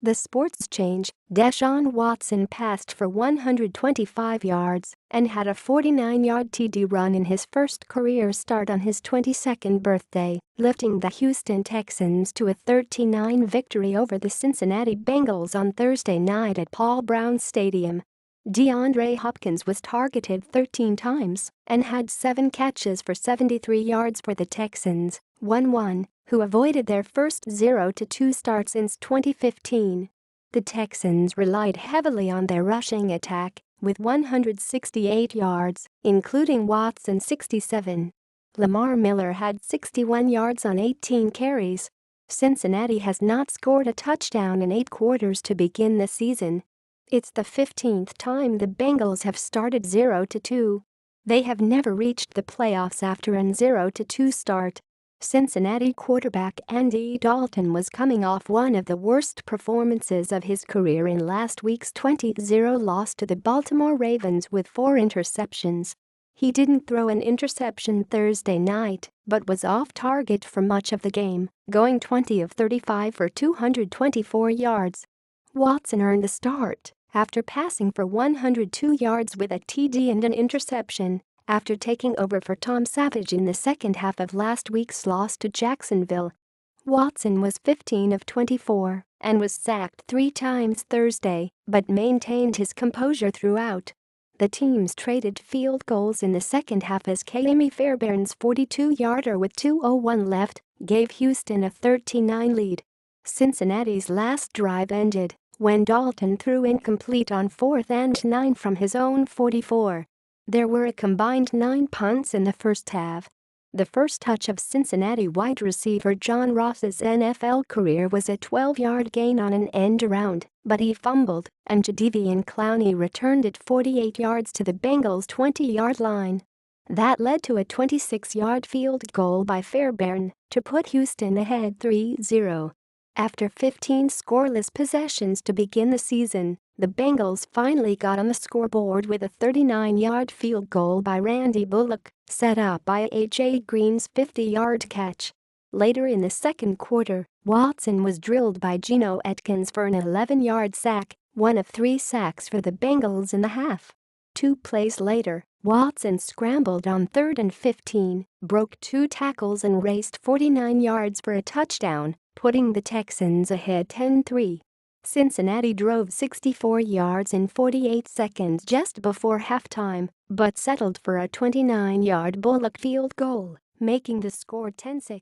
The Sports Xchange, Deshaun Watson passed for 125 yards and had a 49-yard TD run in his first career start on his 22nd birthday, lifting the Houston Texans to a 13-9 victory over the Cincinnati Bengals on Thursday night at Paul Brown Stadium. DeAndre Hopkins was targeted 13 times and had 7 catches for 73 yards for the Texans, 1-1, who avoided their first 0-2 start since 2015. The Texans relied heavily on their rushing attack, with 168 yards, including Watson's 67. Lamar Miller had 61 yards on 18 carries. Cincinnati has not scored a touchdown in 8 quarters to begin the season. It's the 15th time the Bengals have started 0-2. They have never reached the playoffs after an 0-2 start. Cincinnati quarterback Andy Dalton was coming off one of the worst performances of his career in last week's 20-0 loss to the Baltimore Ravens with 4 interceptions. He didn't throw an interception Thursday night, but was off target for much of the game, going 20 of 35 for 224 yards. Watson earned the start after passing for 102 yards with a TD and an interception, after taking over for Tom Savage in the second half of last week's loss to Jacksonville. Watson was 15 of 24 and was sacked 3 times Thursday, but maintained his composure throughout. The teams traded field goals in the second half as Ka'imi Fairbairn's 42-yarder with 2:01 left gave Houston a 13-9 lead. Cincinnati's last drive ended when Dalton threw incomplete on 4th and 9 from his own 44. There were a combined 9 punts in the first half. The first touch of Cincinnati wide receiver John Ross's NFL career was a 12-yard gain on an end around, but he fumbled, and Jadeveon Clowney returned it 48 yards to the Bengals' 20-yard line. That led to a 26-yard field goal by Fairbairn to put Houston ahead 3-0. After 15 scoreless possessions to begin the season, the Bengals finally got on the scoreboard with a 39-yard field goal by Randy Bullock, set up by A.J. Green's 50-yard catch. Later in the second quarter, Watson was drilled by Geno Atkins for an 11-yard sack, one of 3 sacks for the Bengals in the half. 2 plays later, Watson scrambled on 3rd and 15, broke 2 tackles and raced 49 yards for a touchdown, putting the Texans ahead 10-3. Cincinnati drove 64 yards in 48 seconds just before halftime, but settled for a 29-yard Bullock field goal, making the score 10-6.